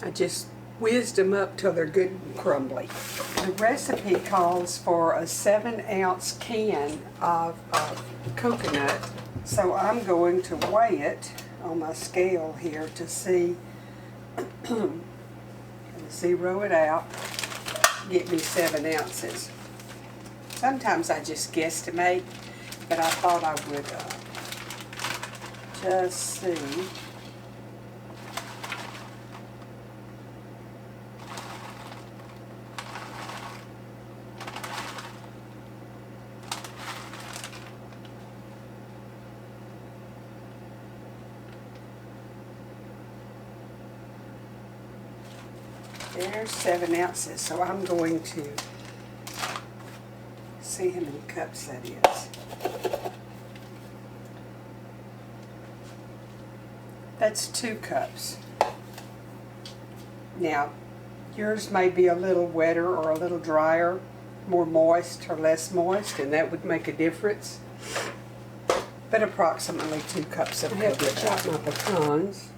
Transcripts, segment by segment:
I just whizzed them up till they're good and crumbly. The recipe calls for a 7-ounce can of coconut, so I'm going to weigh it on my scale here to see, zero it out, get me 7 ounces. Sometimes I just guesstimate, but I thought I would just see. There's 7 ounces, so I'm going to see how many cups that is. That's 2 cups. Now, yours may be a little wetter or a little drier, more moist or less moist, and that would make a difference. But approximately 2 cups of coconut. I have to chop my pecans.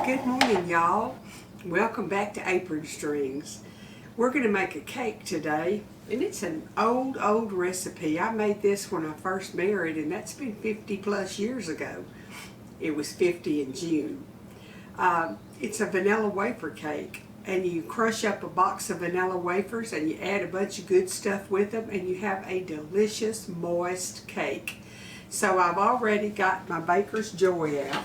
Good morning, y'all. Welcome back to Apron Strings. We're going to make a cake today, and it's an old recipe. I made this when I first married, and that's been 50 plus years ago. It was 50 in June. It's a vanilla wafer cake, and you crush up a box of vanilla wafers and you add a bunch of good stuff with them, and you have a delicious moist cake. So I've already got my Baker's Joy out,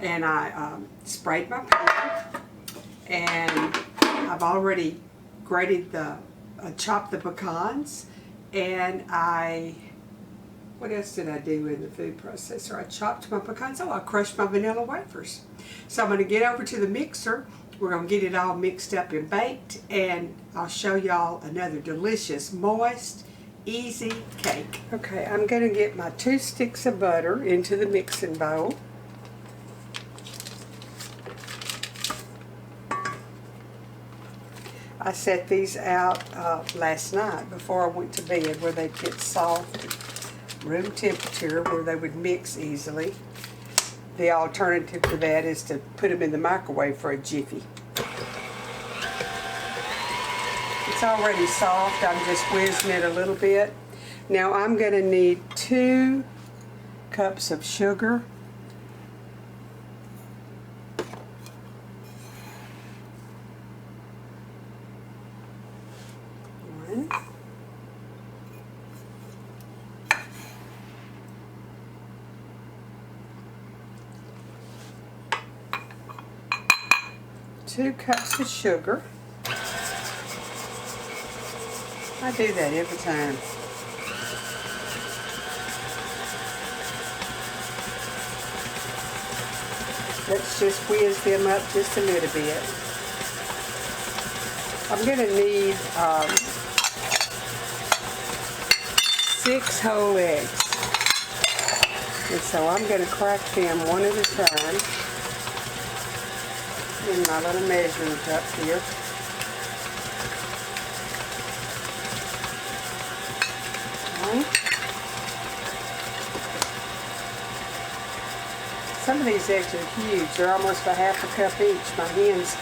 and I sprayed my pan, and I've already grated chopped the pecans, and what else did I do in the food processor? I chopped my pecans. I crushed my vanilla wafers. So I'm going to get over to the mixer. We're going to get it all mixed up and baked, and I'll show y'all another delicious, moist, easy cake. Okay, I'm going to get my 2 sticks of butter into the mixing bowl. I set these out last night before I went to bed, where they'd get soft, room temperature, where they would mix easily. The alternative to that is to put them in the microwave for a jiffy. It's already soft. I'm just whizzing it a little bit. Now I'm going to need 2 cups of sugar. 2 cups of sugar. I do that every time. Let's just whiz them up just a little bit. I'm going to need 6 whole eggs. And so I'm going to crack them one at a time in my little measuring cup here. Some of these eggs are huge. They're almost a half a cup each. My hens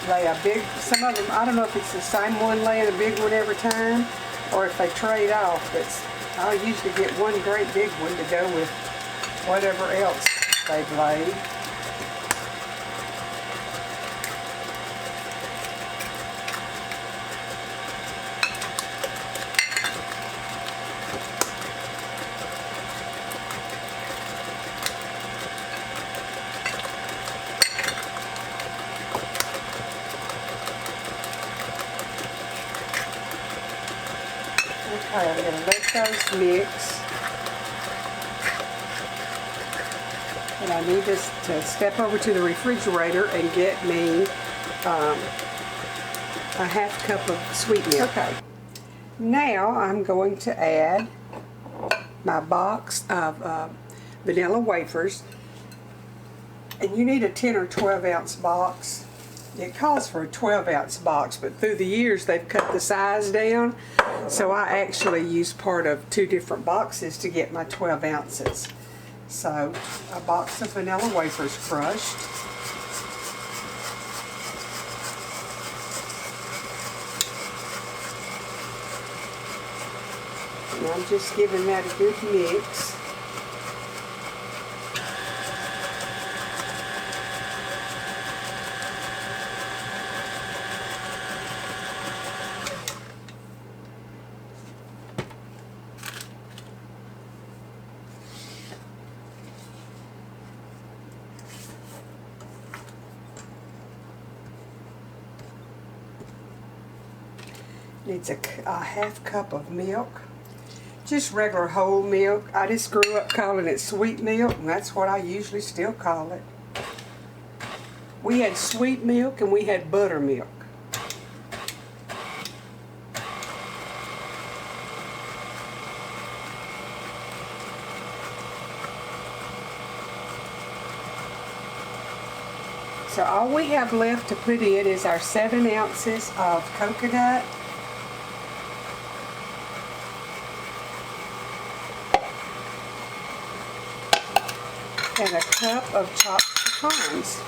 lay a big, some of them, I don't know if it's the same one laying a big one every time or if they trade off, but I'll usually get one great big one to go with whatever else they've laid. Okay, I'm going to let those mix. And I need this to step over to the refrigerator and get me a half cup of sweet milk. Okay. Now I'm going to add my box of vanilla wafers. And you need a 10 or 12 ounce box. It calls for a 12-ounce box, but through the years they've cut the size down, so I actually use part of 2 different boxes to get my 12 ounces. So a box of vanilla wafers crushed. And I'm just giving that a good mix. Needs a half cup of milk. Just regular whole milk. I just grew up calling it sweet milk, and that's what I usually still call it. We had sweet milk and we had buttermilk. So all we have left to put in is our 7 ounces of coconut. And a cup of chopped pecans.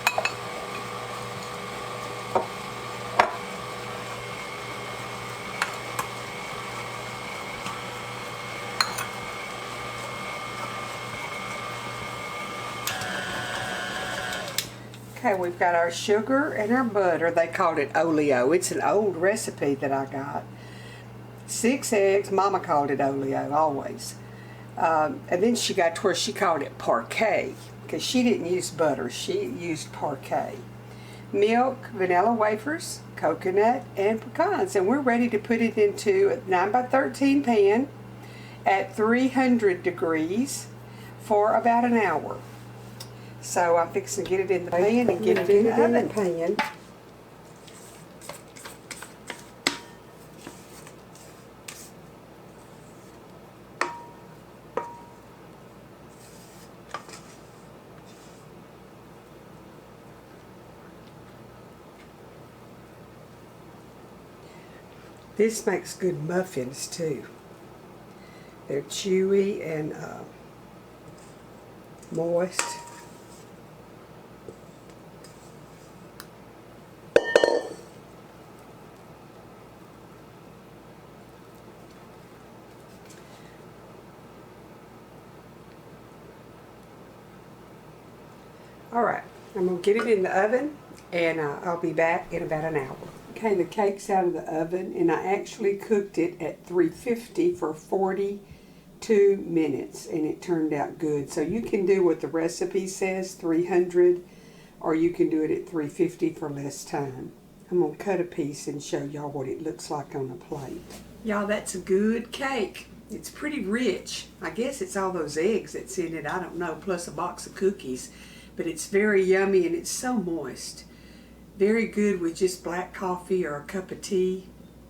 Okay, we've got our sugar and our butter. They called it oleo. It's an old recipe that I got. 6 eggs. Mama called it oleo always. And then she got to where she called it parquet, because she didn't use butter, she used parquet. Milk, vanilla wafers, coconut, and pecans. And we're ready to put it into a 9x13 pan at 300 degrees for about an hour. So I'm fixing to get it in the pan and get it in the oven. This makes good muffins too. They're chewy and moist. Alright, I'm going to get it in the oven and I'll be back in about an hour. Okay, the cake's out of the oven and I actually cooked it at 350 for 42 minutes and it turned out good. So you can do what the recipe says, 300, or you can do it at 350 for less time. I'm going to cut a piece and show y'all what it looks like on a plate. Y'all, that's a good cake. It's pretty rich. I guess it's all those eggs that's in it, I don't know, plus a box of cookies. But it's very yummy and it's so moist. Very good with just black coffee or a cup of tea,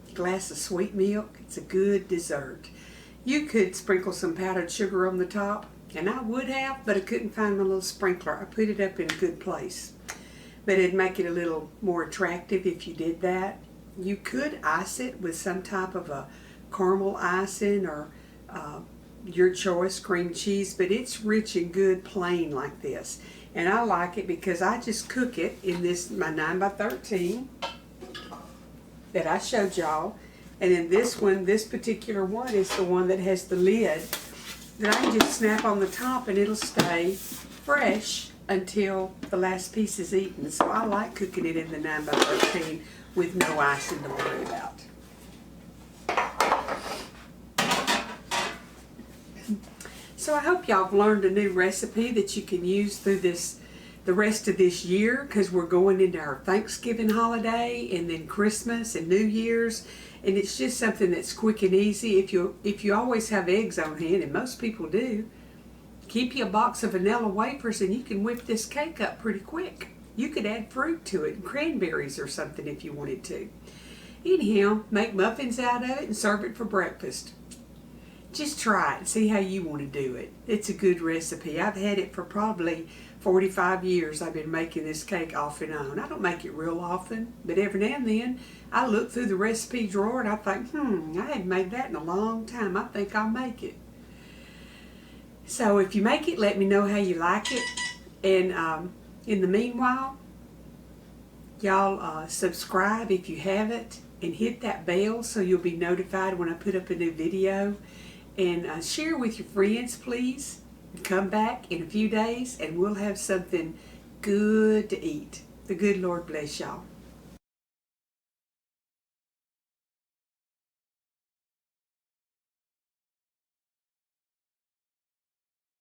a glass of sweet milk. It's a good dessert. You could sprinkle some powdered sugar on the top, and I would have, but I couldn't find my little sprinkler. I put it up in a good place. But it'd make it a little more attractive if you did that. You could ice it with some type of a caramel icing or your choice, cream cheese, but it's rich and good plain like this. And I like it because I just cook it in this, my 9x13 that I showed y'all. And then this one, this particular one is the one that has the lid that I can just snap on the top and it'll stay fresh until the last piece is eaten. So I like cooking it in the 9x13 with no icing to worry about. So I hope y'all have learned a new recipe that you can use through the rest of this year, because we're going into our Thanksgiving holiday and then Christmas and New Year's, and it's just something that's quick and easy. If you always have eggs on hand, and most people do, keep you a box of vanilla wafers and you can whip this cake up pretty quick. You could add fruit to it, cranberries or something if you wanted to. Anyhow, make muffins out of it and serve it for breakfast. Just try it and see how you want to do it. It's a good recipe. I've had it for probably 45 years I've been making this cake off and on. I don't make it real often, but every now and then I look through the recipe drawer and I think, I hadn't made that in a long time. I think I'll make it. So if you make it, let me know how you like it. And in the meanwhile, y'all subscribe if you haven't, and hit that bell so you'll be notified when I put up a new video. And share with your friends, please. Come back in a few days and we'll have something good to eat. The good Lord bless y'all.